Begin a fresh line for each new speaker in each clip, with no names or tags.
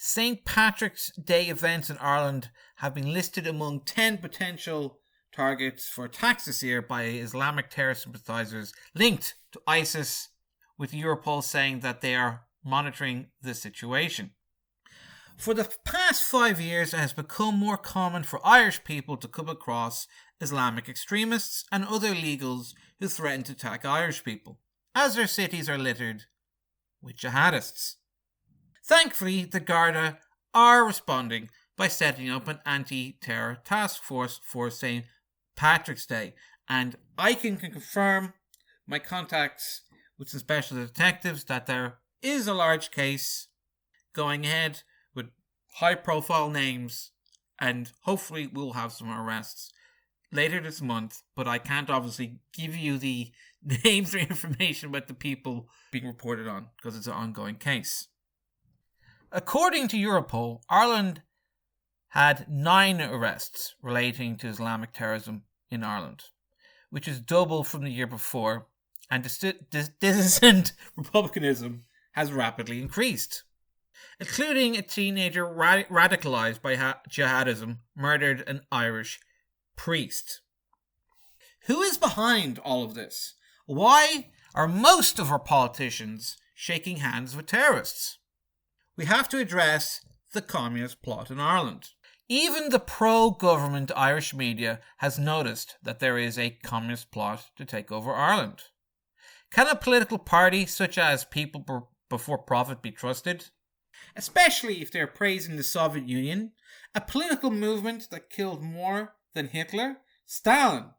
St. Patrick's Day events in Ireland have been listed among 10 potential targets for attacks this year by Islamic terror sympathizers linked to ISIS, with Europol saying that they are monitoring the situation. For the past 5 years, it has become more common for Irish people to come across Islamic extremists and other illegals who threaten to attack Irish people, as their cities are littered with jihadists. Thankfully, the Garda are responding by setting up an anti-terror task force for St. Patrick's Day, and I can confirm my contacts with some special detectives that there is a large case going ahead with high-profile names, and hopefully we'll have some arrests later this month, but I can't obviously give you the names or information about the people being reported on because it's an ongoing case. According to Europol, Ireland had 9 arrests relating to Islamic terrorism in Ireland, which is double from the year before, and Dissident Republicanism has rapidly increased, including a teenager radicalized by Jihadism murdered an Irish priest. Who is behind all of this? Why are most of our politicians shaking hands with terrorists? We have to address the communist plot in Ireland. Even the pro-government Irish media has noticed that there is a communist plot to take over Ireland. Can a political party such as People Before Profit be trusted? Especially if they are praising the Soviet Union, a political movement that killed more than Hitler. Stalin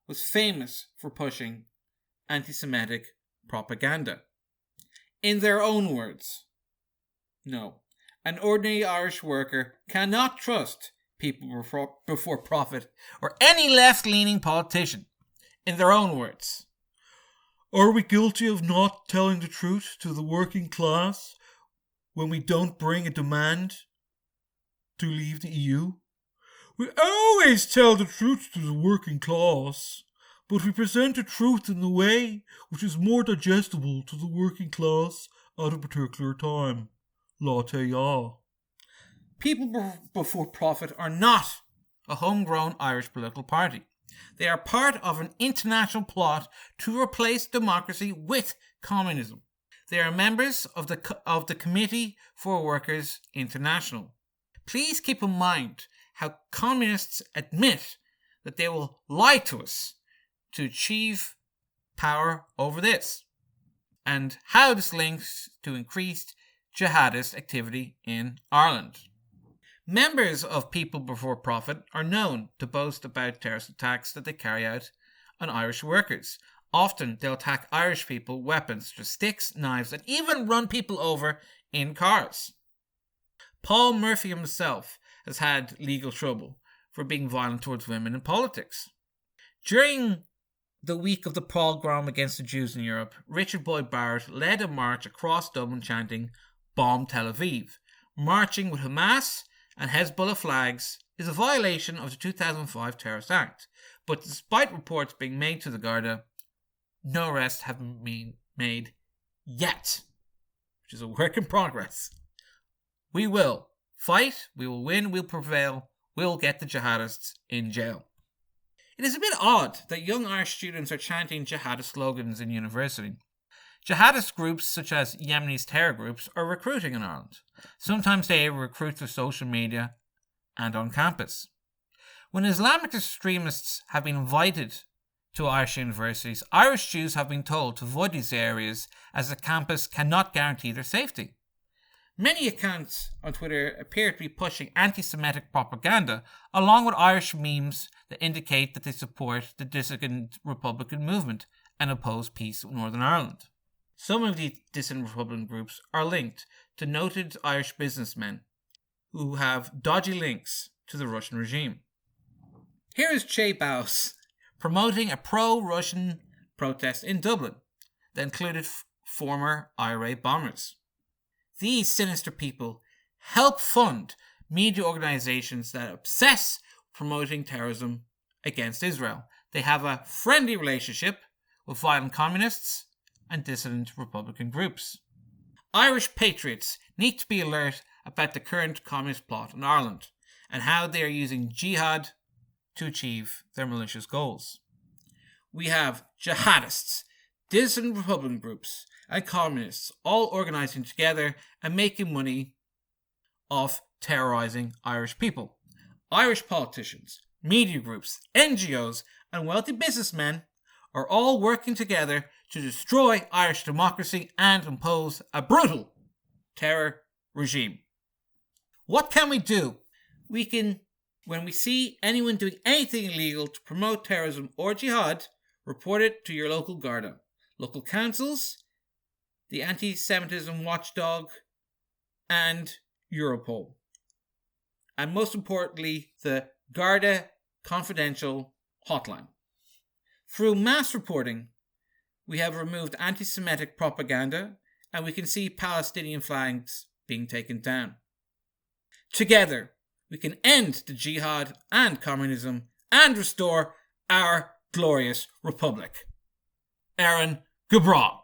was famous for pushing anti-Semitic propaganda. In their own words, no, an ordinary Irish worker cannot trust People Before Profit or any left-leaning politician. In their own words, are we guilty of not telling the truth to the working class when we don't bring a demand to leave the EU? We always tell the truth to the working class, but we present the truth in a way which is more digestible to the working class at a particular time. Latte ya. People Before Profit are not a homegrown Irish political party. They are part of an international plot to replace democracy with communism. They are members of the Committee for Workers International. Please keep in mind how communists admit that they will lie to us to achieve power over this, and how this links to increased jihadist activity in Ireland. Members of People Before Profit are known to boast about terrorist attacks that they carry out on Irish workers. Often they'll attack Irish people with weapons such as sticks, knives, and even run people over in cars. Paul Murphy himself has had legal trouble for being violent towards women in politics. During the week of the pogrom against the Jews in Europe, Richard Boyd Barrett led a march across Dublin chanting, "Bomb Tel Aviv." Marching with Hamas and Hezbollah flags is a violation of the 2005 Terrorist Act, but despite reports being made to the Garda, no arrests have been made yet, which is a work in progress. We will fight, we will win, we'll prevail, we'll get the jihadists in jail. It is a bit odd that young Irish students are chanting jihadist slogans in university. Jihadist groups such as Yemeni's terror groups are recruiting in Ireland. Sometimes they recruit through social media and on campus. When Islamic extremists have been invited to Irish universities, Irish Jews have been told to avoid these areas as the campus cannot guarantee their safety. Many accounts on Twitter appear to be pushing anti-Semitic propaganda along with Irish memes that indicate that they support the Dissident Republican movement and oppose peace with Northern Ireland. Some of these dissident Republican groups are linked to noted Irish businessmen who have dodgy links to the Russian regime. Here is Che Baus promoting a pro-Russian protest in Dublin that included former IRA bombers. These sinister people help fund media organizations that obsess promoting terrorism against Israel. They have a friendly relationship with violent communists and dissident Republican groups. Irish patriots need to be alert about the current communist plot in Ireland and how they are using jihad to achieve their malicious goals. We have jihadists, dissident Republican groups, and communists all organising together and making money off terrorising Irish people. Irish politicians, media groups, NGOs, and wealthy businessmen are all working together to destroy Irish democracy and impose a brutal terror regime. What can we do? We can, when we see anyone doing anything illegal to promote terrorism or jihad, report it to your local Garda, local councils, the anti-Semitism watchdog, and Europol. And most importantly, the Garda confidential hotline. Through mass reporting, we have removed anti-Semitic propaganda, and we can see Palestinian flags being taken down. Together, we can end the jihad and communism and restore our glorious republic. Aaron Gabra.